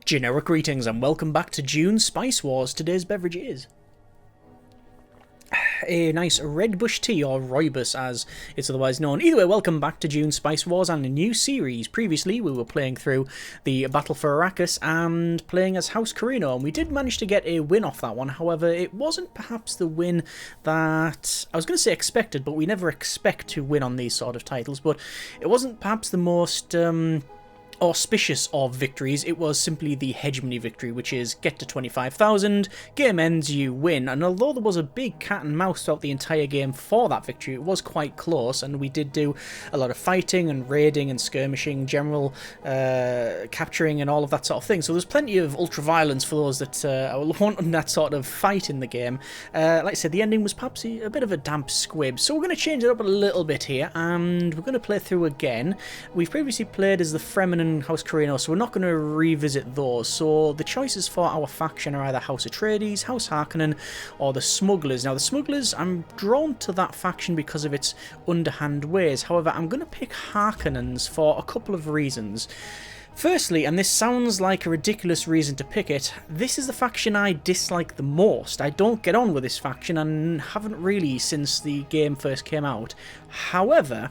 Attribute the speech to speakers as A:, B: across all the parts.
A: Generic greetings and welcome back to Dune Spice Wars. Today's beverage is a nice red bush tea, or rooibos as it's otherwise known. Either way, welcome back to Dune Spice Wars and a new series. Previously, we were playing through the Battle for Arrakis and playing as House Corrino, and we did manage to get a win off that one. However, it wasn't perhaps the win that I was going to say expected, but we never expect to win on these sort of titles. But it wasn't perhaps the most auspicious of victories. It was simply the hegemony victory, which is get to 25,000, game ends, you win. And although there was a big cat and mouse throughout the entire game for that victory, it was quite close, and we did do a lot of fighting and raiding and skirmishing, general capturing and all of that sort of thing. So there's plenty of ultra-violence for those that want that sort of fight in the game. Like I said, the ending was perhaps a bit of a damp squib, so we're going to change it up a little bit here, and we're going to play through again. We've previously played as the Fremen and House Corrino, so we're not going to revisit those. So the choices for our faction are either House Atreides, House Harkonnen, or the Smugglers. Now the Smugglers, I'm drawn to that faction because of its underhand ways. However, I'm going to pick Harkonnens for a couple of reasons. Firstly, and this sounds like a ridiculous reason to pick it, this is the faction I dislike the most. I don't get on with this faction and haven't really since the game first came out. However,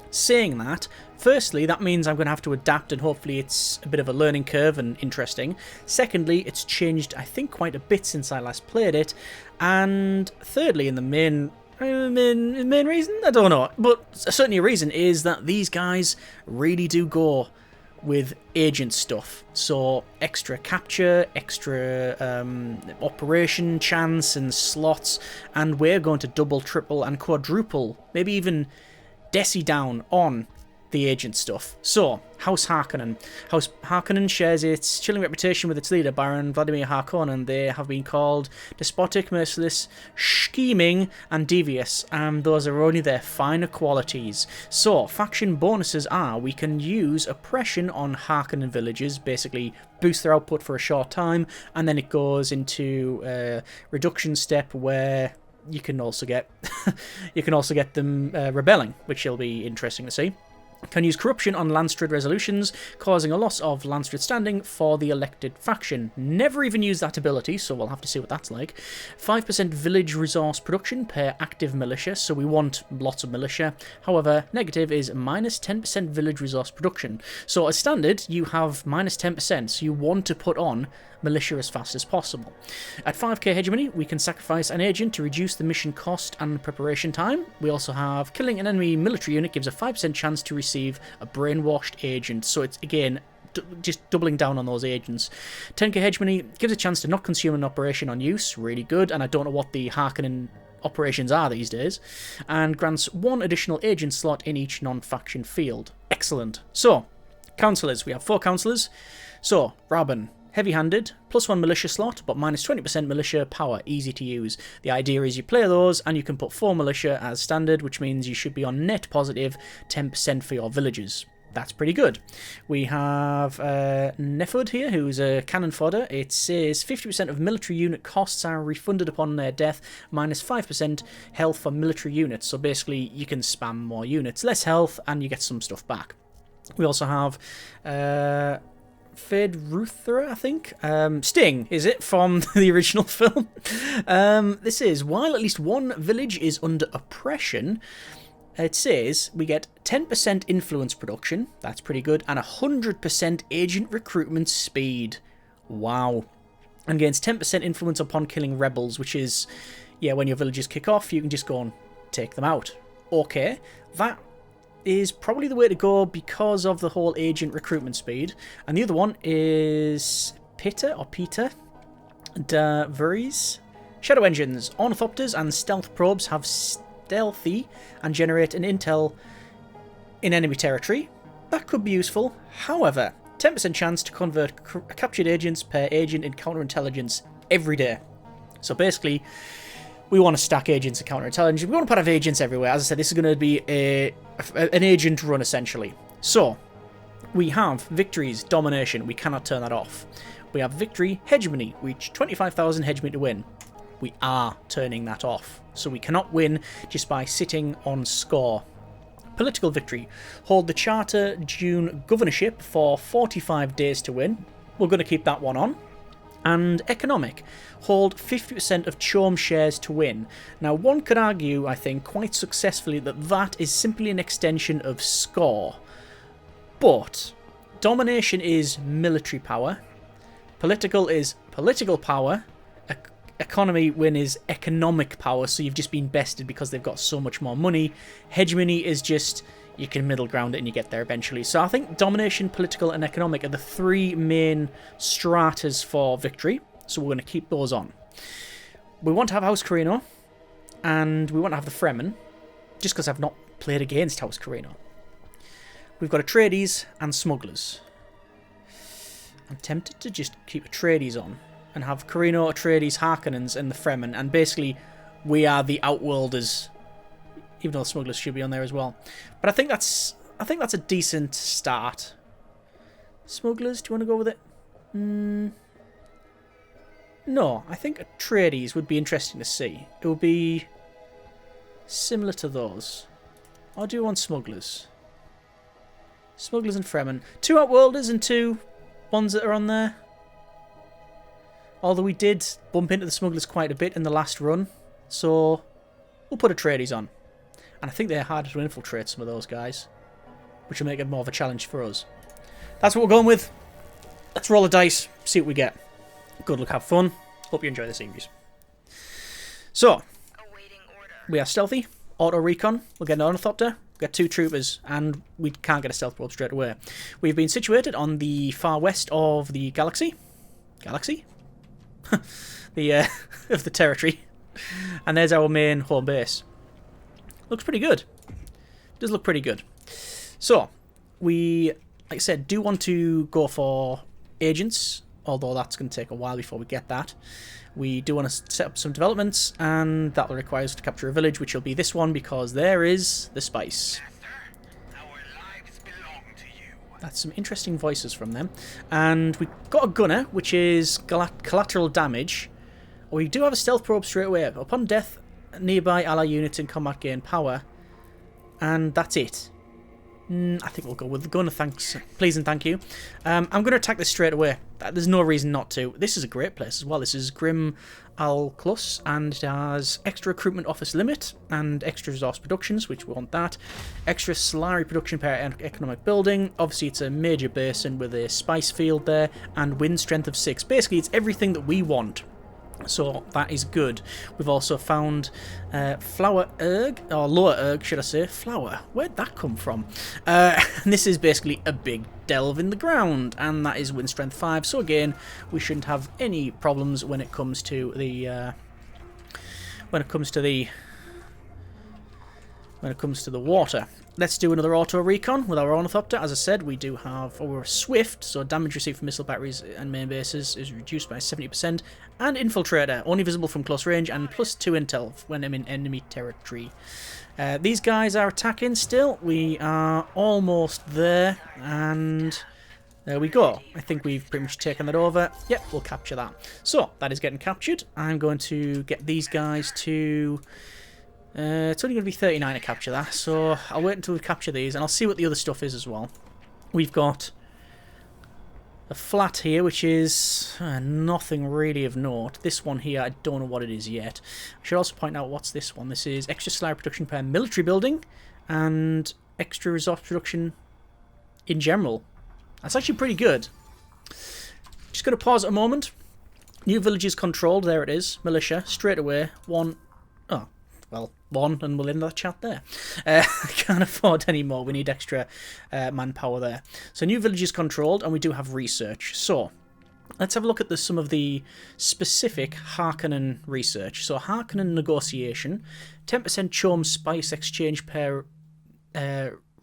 A: saying that, firstly, that means I'm going to have to adapt, and hopefully it's a bit of a learning curve and interesting. Secondly, it's changed, I think, quite a bit since I last played it. And thirdly, in the main reason? I don't know. But certainly a reason is that these guys really do go with agent stuff. So extra capture, extra operation chance and slots, and we're going to double, triple and quadruple, maybe even deci down on the agent stuff. So, House Harkonnen. House Harkonnen shares its chilling reputation with its leader, Baron Vladimir Harkonnen. They have been called despotic, merciless, scheming, and devious, and those are only their finer qualities. So, faction bonuses are, we can use oppression on Harkonnen villages, basically boost their output for a short time, and then it goes into a reduction step where you can also get them rebelling, which will be interesting to see. Can use corruption on Landstrid resolutions, causing a loss of Landstrid standing for the elected faction. Never even used that ability, so we'll have to see what that's like. 5% village resource production per active militia, so we want lots of militia. However, negative is minus 10% village resource production. So as standard, you have minus 10%, so you want to put on militia as fast as possible. At 5k hegemony, we can sacrifice an agent to reduce the mission cost and preparation time. We also have killing an enemy military unit gives a 5% chance to receive a brainwashed agent. So it's, again, just doubling down on those agents. 10k hegemony gives a chance to not consume an operation on use. Really good, and I don't know what the Harkonnen operations are these days. And grants one additional agent slot in each non-faction field. Excellent. So, councillors. We have 4 councillors. So, Rabban. Heavy-handed, +1 militia slot, but minus 20% militia power, easy to use. The idea is you play those, and you can put 4 militia as standard, which means you should be on net positive 10% for your villages. That's pretty good. We have Nefud here, who's a cannon fodder. It says 50% of military unit costs are refunded upon their death, minus 5% health for military units. So basically, you can spam more units, less health, and you get some stuff back. We also have Fade Ruthra, I think. Sting, is it, from the original film? This is, while at least one village is under oppression, it says we get 10% influence production, that's pretty good, and 100% agent recruitment speed. Wow. And gains 10% influence upon killing rebels, which is, yeah, when your villages kick off, you can just go and take them out. Okay, that is probably the way to go because of the whole agent recruitment speed. And the other one is Peter Da Vuries. Shadow engines, ornithopters and stealth probes have stealthy and generate an intel in enemy territory. That could be useful. However, 10% chance to convert captured agents per agent in counterintelligence every day. So basically, we want to stack agents and counterintelligence. We want to put agents everywhere. As I said, this is going to be an agent run, essentially. So, we have victories, domination. We cannot turn that off. We have victory, hegemony. Reach 25,000 hegemony to win. We are turning that off. So we cannot win just by sitting on score. Political victory. Hold the Charter Dune governorship for 45 days to win. we're going to keep that one on. And economic. Hold 50% of CHOAM shares to win. Now, one could argue, I think, quite successfully that that is simply an extension of score. But domination is military power. Political is political power. Economy win is economic power, so you've just been bested because they've got so much more money. Hegemony is just... you can middle ground it and you get there eventually. So I think domination, political, and economic are the three main stratas for victory. So we're going to keep those on. We want to have House Carino, and we want to have the Fremen, just because I've not played against House Carino. We've got Atreides and Smugglers. I'm tempted to just keep Atreides on and have Carino, Atreides, Harkonnens, and the Fremen, and basically we are the Outworlders. Even though the Smugglers should be on there as well. But I think that's a decent start. Smugglers, do you want to go with it? No, I think Atreides would be interesting to see. It would be similar to those. I'll do on Smugglers. Smugglers and Fremen. 2 Outworlders and 2 ones that are on there. Although we did bump into the Smugglers quite a bit in the last run. So we'll put Atreides on. And I think they're harder to infiltrate, some of those guys. Which will make it more of a challenge for us. That's what we're going with. Let's roll the dice, see what we get. Good luck, have fun. Hope you enjoy the series. So, we are stealthy. Auto recon. We'll get an ornithopter. We'll get 2 troopers. And we can't get a stealth probe straight away. We've been situated on the far west of the galaxy. Galaxy? Of the territory. And there's our main home base. Looks pretty good. Does look pretty good. So, we, like I said, do want to go for agents, although that's going to take a while before we get that. We do want to set up some developments, and that will require us to capture a village, which will be this one, because there is the spice. That's some interesting voices from them. And we've got a gunner, which is collateral damage. We do have a stealth probe straight away. Upon death, nearby ally units in combat gain power, and that's it. I think we'll go with the gunner, thanks, please and thank you. I'm going to attack this straight away. There's no reason not to. This is a great place as well. This is Grim Al-Klus, and it has extra recruitment office limit and extra resource productions, which we want that. Extra salary production per economic building. Obviously it's a major basin with a spice field there, and wind strength of 6. Basically it's everything that we want. So that is good. We've also found Flower Erg, or Lower Erg, should I say. Flower. Where'd that come from? And this is basically a big delve in the ground, and that is wind strength 5. So again, we shouldn't have any problems when it comes to the water. Let's do another auto recon with our ornithopter. As I said, we do have our swift, so damage received from missile batteries and main bases is reduced by 70%, and infiltrator, only visible from close range, and +2 intel when I'm in enemy territory. These guys are attacking still. We are almost there, and there we go. I think we've pretty much taken that over. Yep, we'll capture that. So that is getting captured. I'm going to get these guys to... it's only going to be 39 to capture that, so I'll wait until we capture these, and I'll see what the other stuff is as well. We've got a flat here, which is nothing really of note. This one here, I don't know what it is yet. I should also point out what's this one. This is extra salary production per military building, and extra resource production in general. That's actually pretty good. Just going to pause a moment. New villages controlled, there it is. Militia, straight away. One, and we'll end that chat there. Can't afford any more. We need extra manpower there. So new villages controlled, and we do have research. So let's have a look at some of the specific Harkonnen research. So Harkonnen negotiation, 10% CHOAM spice exchange per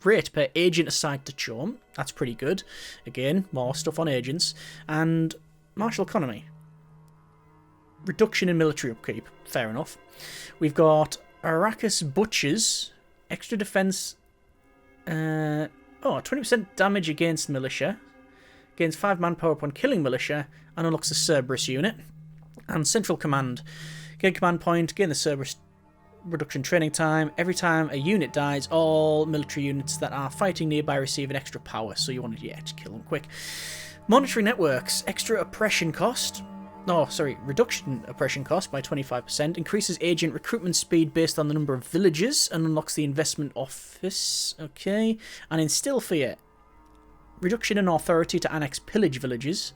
A: rate per agent assigned to CHOAM. That's pretty good. Again, more stuff on agents. And martial economy. Reduction in military upkeep. Fair enough. We've got Arrakis Butchers. Extra defense. 20% damage against militia. Gains 5 manpower upon killing militia. And unlocks a Cerberus unit. And Central Command. Gain command point. Gain the Cerberus reduction training time. Every time a unit dies, all military units that are fighting nearby receive an extra power. So you want to, to kill them quick. Monetary networks. Extra oppression cost. No, sorry, reduction oppression cost by 25%. Increases agent recruitment speed based on the number of villages and unlocks the investment office. Okay. And instill fear. Reduction in authority to annex pillage villages.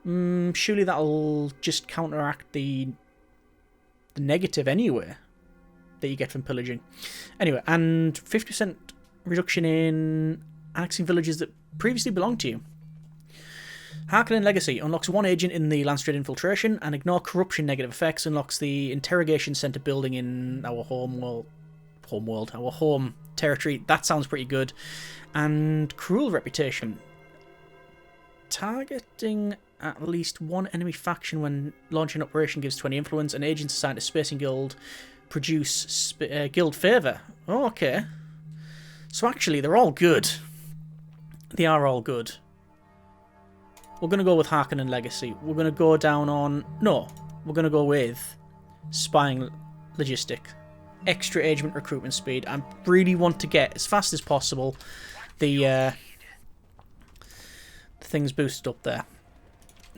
A: Surely that'll just counteract the negative anyway that you get from pillaging. Anyway, and 50% reduction in annexing villages that previously belonged to you. Harkonnen Legacy unlocks one agent in the Landstrade infiltration, and ignore corruption negative effects unlocks the interrogation center building in our our home territory. That sounds pretty good. And cruel reputation. Targeting at least one enemy faction when launching an operation gives 20 influence, and agents assigned to Spacing Guild produce guild favour. Oh, okay. So actually, they're all good. They are all good. We're going to go with Harkonnen Legacy. We're going to go down on... No, we're going to go with Spying Logistic. Extra agent recruitment speed. I really want to get, as fast as possible, the things boosted up there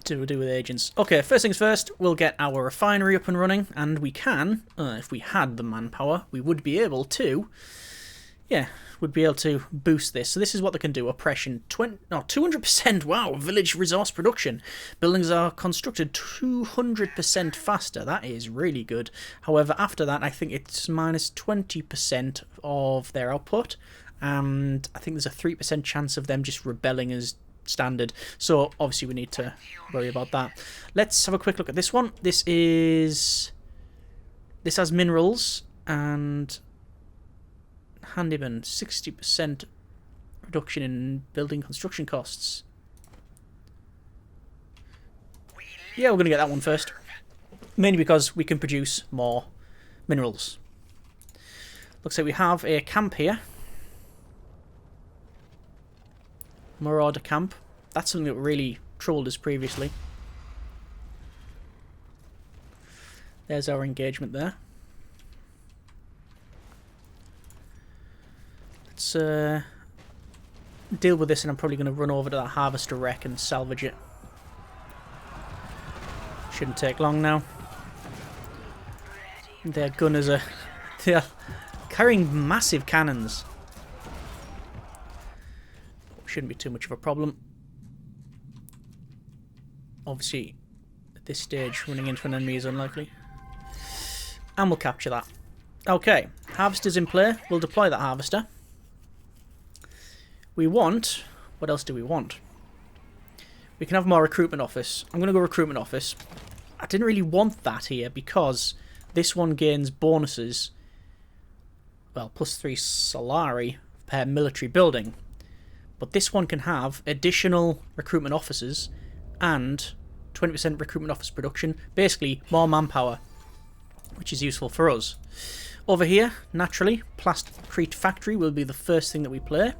A: to do with agents. Okay, first things first, we'll get our refinery up and running, and we can, if we had the manpower, we would be able to, would be able to boost this. So this is what they can do. Oppression, 200%, wow, village resource production. Buildings are constructed 200% faster. That is really good. However, after that, I think it's minus 20% of their output, and I think there's a 3% chance of them just rebelling as standard. So obviously we need to worry about that. Let's have a quick look at this one. This has minerals and handyman, 60% reduction in building construction costs. Yeah, we're going to get that one first. Mainly because we can produce more minerals. Looks like we have a camp here. Marauder camp. That's something that really trolled us previously. There's our engagement there. Let's deal with this, and I'm probably going to run over to that harvester wreck and salvage it. Shouldn't take long now. Their gunners are... They're carrying massive cannons. Shouldn't be too much of a problem. Obviously, at this stage, running into an enemy is unlikely. And we'll capture that. Okay, harvester's in play. We'll deploy that harvester. We want... What else do we want? We can have more recruitment office. I'm going to go recruitment office. I didn't really want that here because this one gains bonuses. Well, plus 3 Solari per military building. But this one can have additional recruitment officers and 20% recruitment office production. Basically, more manpower, which is useful for us. Over here, naturally, Plastcrete Factory will be the first thing that we play.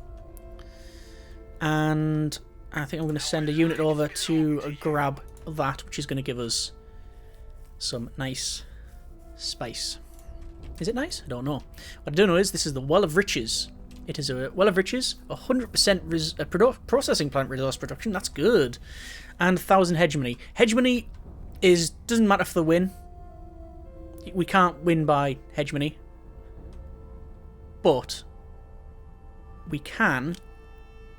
A: And I think I'm going to send a unit over to grab that, which is going to give us some nice space. Is it nice? I don't know. What I do know is this is the Well of Riches. It is a Well of Riches, 100% processing plant resource production. That's good. And 1,000 hegemony. Hegemony doesn't matter for the win. We can't win by hegemony. But we can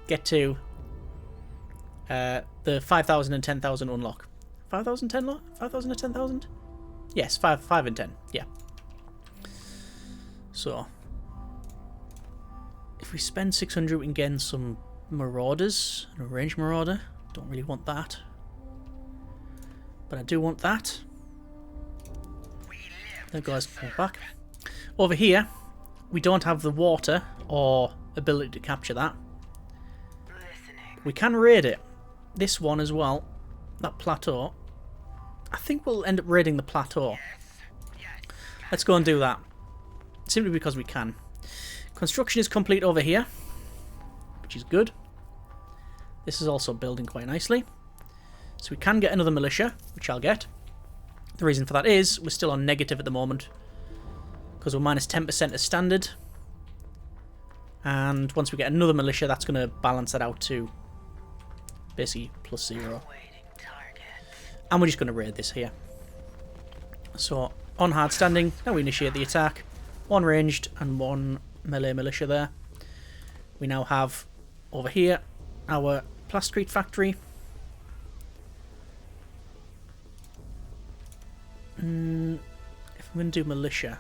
A: get to the 5,000 and 10,000 unlock. 5,000, 10,000? 5,000 and 10,000? Yes, 5 and 10. Yeah. So... if we spend 600, we can get some marauders, an arranged marauder. Don't really want that. But I do want that. There guys can come back. Over here, we don't have the water or ability to capture that. We can raid it. This one as well. That plateau. I think we'll end up raiding the plateau. Let's go and do that. Simply because we can. Construction is complete over here, which is good. This is also building quite nicely. So we can get another militia, which I'll get. The reason for that is we're still on negative at the moment because we're minus 10% as standard. And once we get another militia, that's going to balance that out to Basically, +0. And we're just going to raid this here. So, on hard standing, now we initiate the attack. 1 ranged and 1 melee militia there. We now have, over here, our plastrete factory. If I'm going to do militia.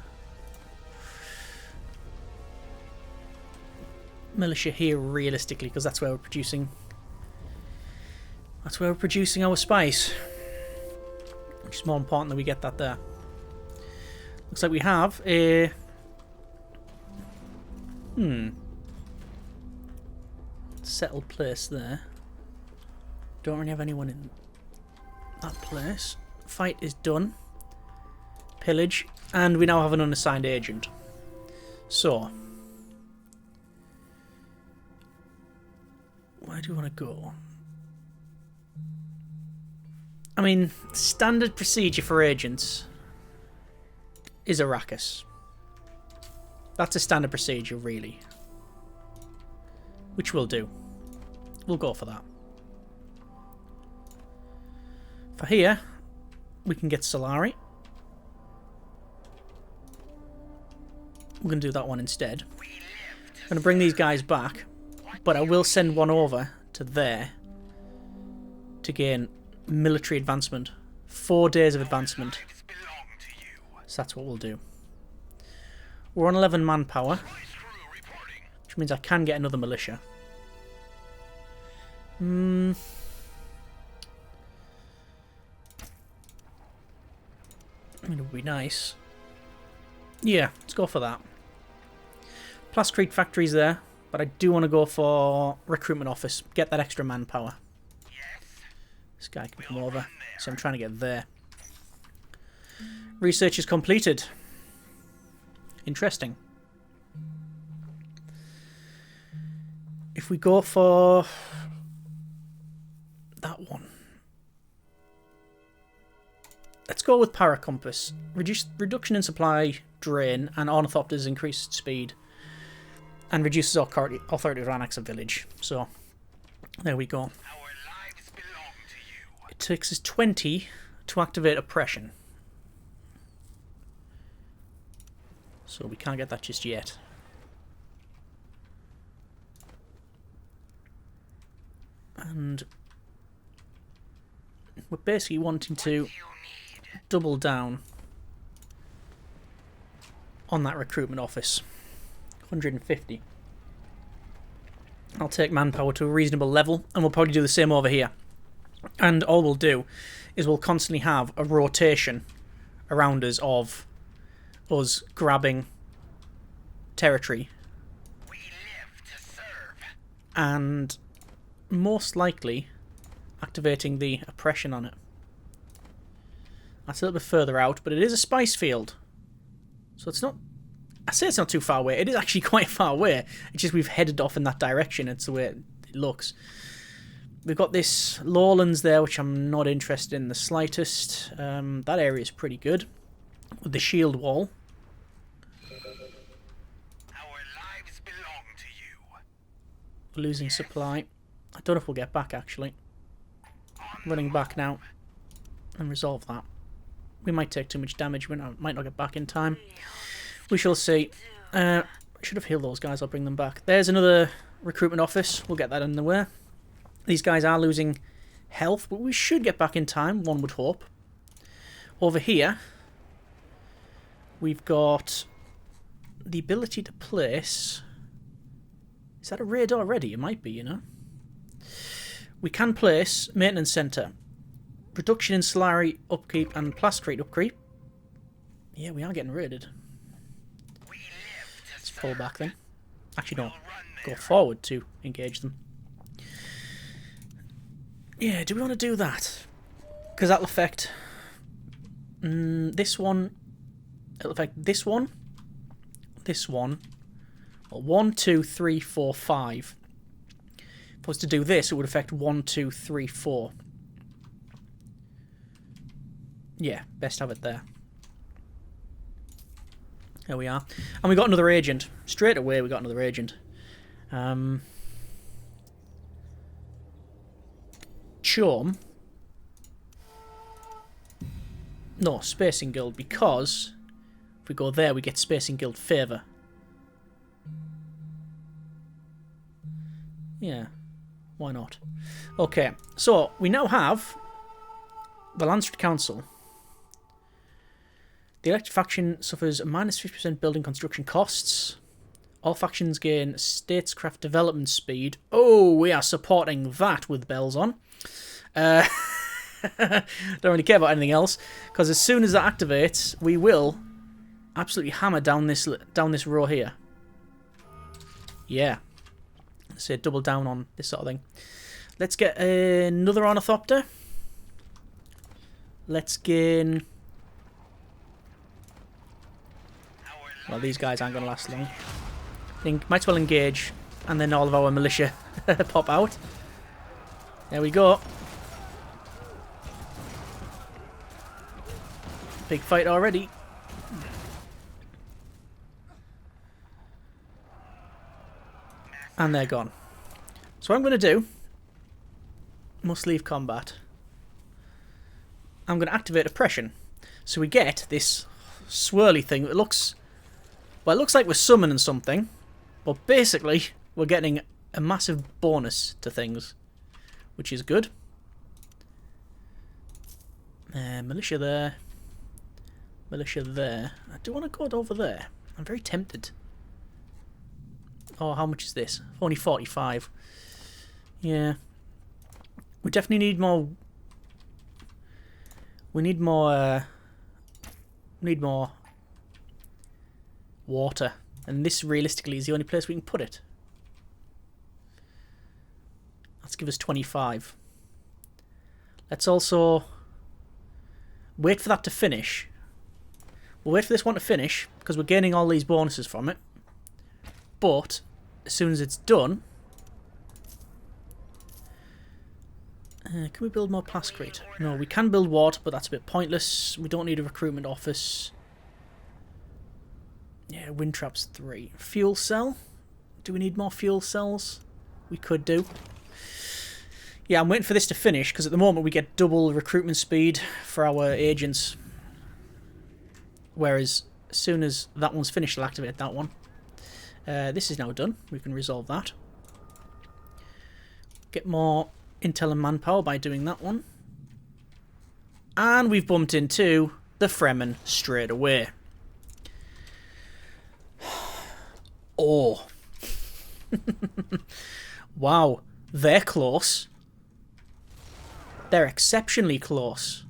A: Militia here, realistically, because that's where we're producing. That's where we're producing our spice. Which is more important that we get that there. Looks like we have a... settled place there. Don't really have anyone in that place. Fight is done. Pillage. And we now have an unassigned agent. So... where do you want to go? I mean, standard procedure for agents is Arrakis. That's a standard procedure, really. Which we'll do. We'll go for that. For here, we can get Solari. We're going to do that one instead. I'm going to bring these guys back, but I will send one over to there to gain military advancement. 4 days of advancement. So that's what we'll do. We're on 11 manpower, which means I can get another militia. I mean, it would be nice. Yeah, let's go for that. Plastrete factory's there, but I do want to go for recruitment office. Get that extra manpower. This guy can come over, so I'm trying to get there. Research is completed. Interesting. If we go for that one, let's go with Paracompass. Reduction in supply, drain, and Ornithopter's increased speed, and reduces authority to annex a village. So there we go. It takes us 20 to activate oppression. So we can't get that just yet. And we're basically wanting to double down on that recruitment office. 150. I'll take manpower to a reasonable level, and we'll probably do the same over here. And all we'll do is we'll constantly have a rotation around us of us grabbing territory. We live to serve. And most likely activating the oppression on it. That's a little bit further out, but it is a spice field. So it's not... I say it's not too far away. It is actually quite far away. It's just we've headed off in that direction. It's the way it looks. We've got this lowlands there, which I'm not interested in the slightest. That area is pretty good. With the shield wall. Our lives belong to you. We're losing supply. I don't know if we'll get back, actually. Running back now. And resolve that. We might take too much damage. We might not get back in time. We shall see. Should have healed those guys. I'll bring them back. There's another recruitment office. We'll get that in the way. These guys are losing health, but we should get back in time, one would hope. Over here, we've got the ability to place... Is that a raid already? It might be, you know. We can place maintenance centre. Reduction in Solari upkeep and plastrete upkeep. Yeah, we are getting raided. Let's pull back then. Actually, no. Go forward to engage them. Yeah, do we want to do that? Because that'll affect this one. It'll affect this one. This one. Well, 1, 2, 3, 4, 5. If I was to do this, it would affect 1, 2, 3, 4. Yeah, best have it there. There we are. And we got another agent. Straight away we got another agent. Chaume. No, Spacing Guild, because if we go there, we get Spacing Guild favour. Yeah, why not? Okay, so we now have the Landsford Council. The elected faction suffers a minus 50% building construction costs. All factions gain statescraft development speed. Oh, we are supporting that with bells on. Don't really care about anything else, because as soon as that activates, we will absolutely hammer down this row here. Yeah, so double down on this sort of thing. Let's get another ornithopter. Let's gain. Well, these guys aren't going to last long. I think might as well engage, and then all of our militia pop out. There we go. Big fight already. And they're gone. So what I'm going to do, must leave combat. I'm going to activate oppression. So we get this swirly thing that looks, well, it looks like we're summoning something, but basically we're getting a massive bonus to things, which is good. Militia there. Militia there. I do want to go over there. I'm very tempted. Oh, how much is this? Only 45. Yeah. We definitely need more. We need more. Water. And this realistically is the only place we can put it. Let's give us 25. Let's also wait for that to finish. We'll wait for this one to finish, because we're gaining all these bonuses from it. But as soon as it's done... can we build more plascrete? No, we can build water, but that's a bit pointless. We don't need a recruitment office. Yeah, wind traps 3. Fuel cell? Do we need more fuel cells? We could do. Yeah, I'm waiting for this to finish, because at the moment we get double recruitment speed for our agents. Whereas, as soon as that one's finished, I'll activate that one. This is now done. We can resolve that. Get more intel and manpower by doing that one. And we've bumped into the Fremen straight away. Oh. Wow. They're close. They're exceptionally close.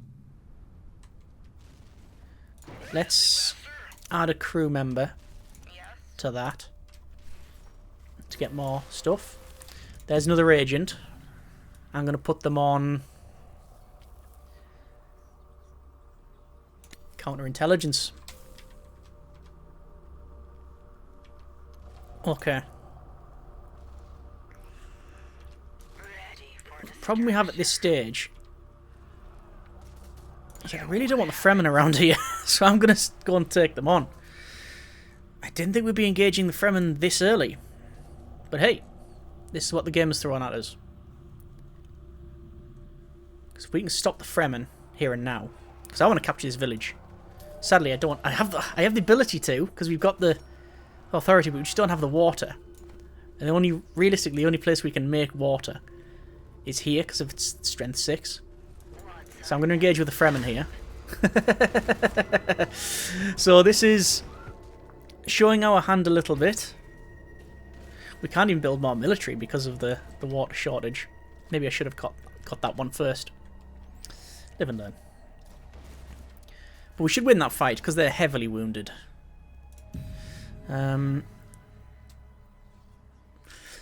A: Let's add a crew member to that to get more stuff. There's another agent. I'm going to put them on counterintelligence. Okay. The problem we have at this stage is I really don't want the Fremen around here, so I'm going to go and take them on. I didn't think we'd be engaging the Fremen this early. But hey, this is what the game has thrown at us. Because if we can stop the Fremen here and now, because I want to capture this village. Sadly, I don't. I have the ability to, because we've got the authority, but we just don't have the water. And realistically, the only place we can make water is here because of its strength 6. So I'm going to engage with the Fremen here. So this is showing our hand a little bit. We can't even build more military because of the water shortage. Maybe I should have got that one first. Live and learn. But we should win that fight because they're heavily wounded.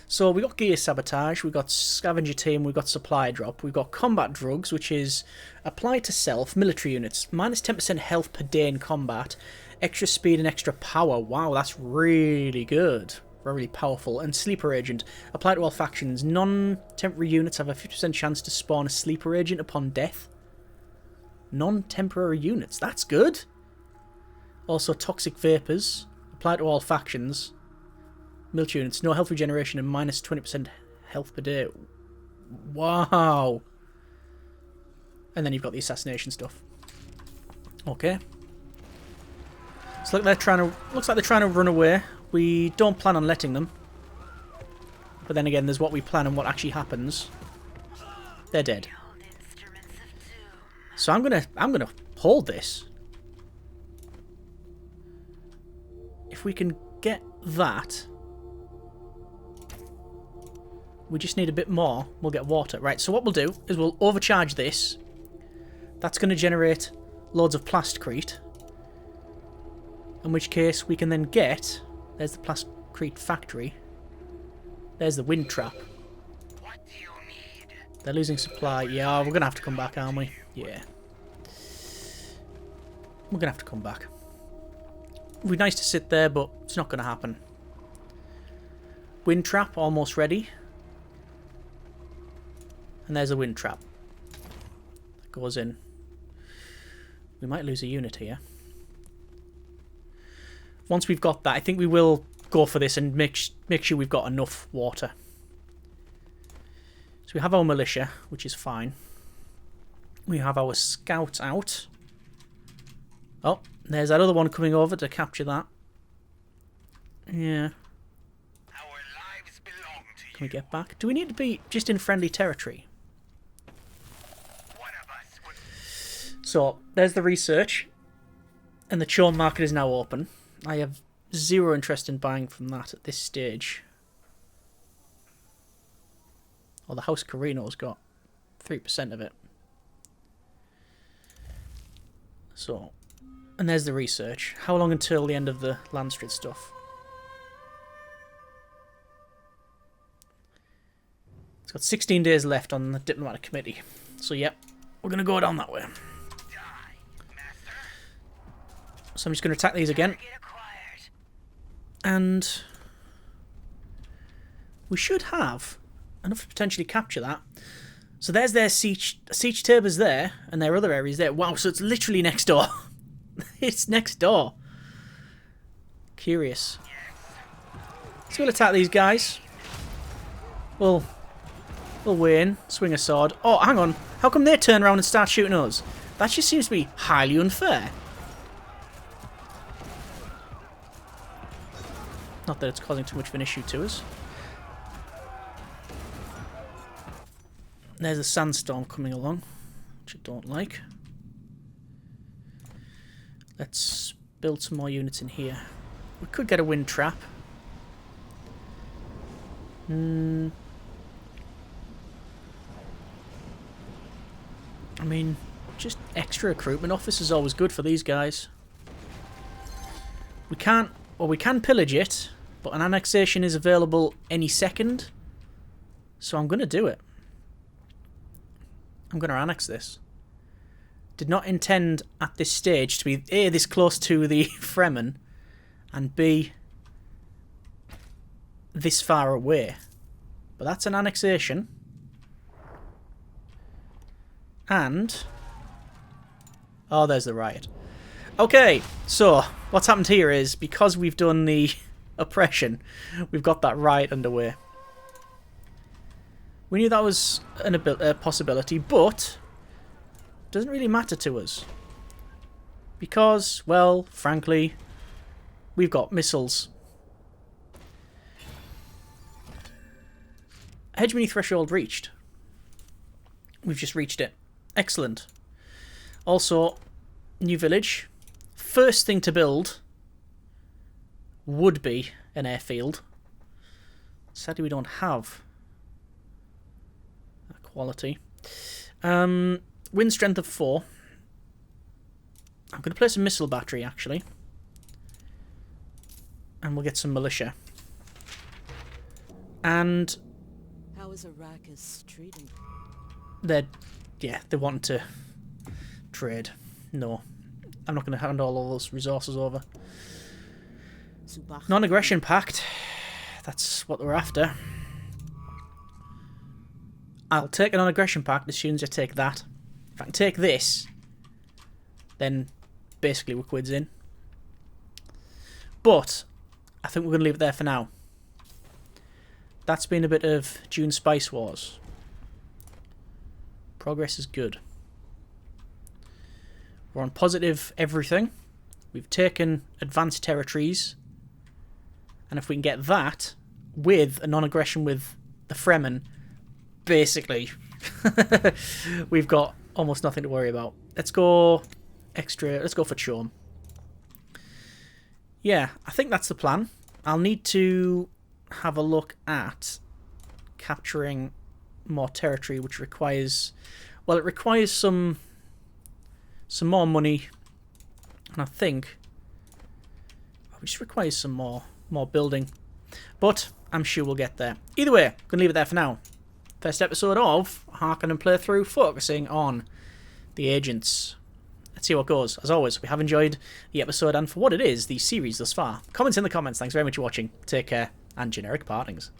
A: So we got gear sabotage, we got scavenger team, we got supply drop, we've got combat drugs, which is applied to self, military units, minus 10% health per day in combat, extra speed and extra power. Wow, that's really good. Really powerful. And sleeper agent, applied to all factions. Non-temporary units have a 50% chance to spawn a sleeper agent upon death. Non-temporary units, that's good. Also toxic vapors, applied to all factions. Military units, no health regeneration and minus 20% health per day. Wow. And then you've got the assassination stuff. Okay. So looks like they're trying to run away. We don't plan on letting them. But then again, there's what we plan and what actually happens. They're dead. So I'm gonna hold this. If we can get that, we just need a bit more. We'll get water. Right, so what we'll do is we'll overcharge this. That's going to generate loads of plastcrete. In which case we can then get... There's the plastcrete factory. There's the wind trap.
B: What do you need?
A: They're losing supply. Yeah, we're going to have to come back, aren't we? Yeah. We're going to have to come back. It'd be nice to sit there, but it's not going to happen. Wind trap almost ready. And there's a wind trap. That goes in. We might lose a unit here. Once we've got that, I think we will go for this and make sure we've got enough water. So we have our militia, which is fine. We have our scouts out. Oh, there's that other one coming over to capture that. Yeah.
B: Our lives belong to you.
A: Can we get back? Do we need to be just in friendly territory?
B: One of us would...
A: So, there's the research. And the Chorn market is now open. I have zero interest in buying from that at this stage. Oh, the House Carino's got 3% of it. So, and there's the research. How long until the end of the Landstrid stuff? It's got 16 days left on the diplomatic committee. So, yep, we're going to go down that way. So I'm just going to attack these again. And we should have enough to potentially capture that. So there's their siege turbines there, and their other areas there. Wow, so it's literally next door. It's next door. Curious. So we'll attack these guys. We'll weigh in, swing a sword. Oh, hang on. How come they turn around and start shooting us? That just seems to be highly unfair. Not that it's causing too much of an issue to us. There's a sandstorm coming along, which I don't like. Let's build some more units in here. We could get a wind trap. I mean, just extra recruitment office is always good for these guys. We can't... Well, we can pillage it, but an annexation is available any second. So I'm going to do it. I'm going to annex this. Did not intend at this stage to be A, this close to the Fremen, and B, this far away. But that's an annexation. And... Oh, there's the riot. Okay, so what's happened here is, because we've done the oppression, we've got that riot underway. We knew that was a possibility, but it doesn't really matter to us. Because, well, frankly, we've got missiles. Hegemony threshold reached. We've just reached it. Excellent. Also, new village. First thing to build would be an airfield. Sadly, we don't have that quality. Wind strength of 4. I'm going to place a missile battery, actually. And we'll get some militia. And...
C: How is Arrakis treating?
A: They're wanting to trade. No. I'm not going to hand all those resources over. Non-aggression pact. That's what we're after. I'll take a non-aggression pact as soon as I take that. If I can take this, then basically we're quids in. But I think we're going to leave it there for now. That's been a bit of Dune Spice Wars. Progress is good. We're on positive everything. We've taken advanced territories. And if we can get that with a non-aggression with the Fremen, basically, we've got almost nothing to worry about. Let's go extra. Let's go for Chorm. Yeah, I think that's the plan. I'll need to have a look at capturing more territory, which requires, well, it requires some more money, and I think it just requires some more building, but I'm sure we'll get there. Either way, I'm gonna leave it there for now. First episode of Harkonnen playthrough, focusing on the agents. Let's see what goes. As always, we have enjoyed the episode and for what it is, the series thus far. Comments in the comments. Thanks very much for watching. Take care and generic partings.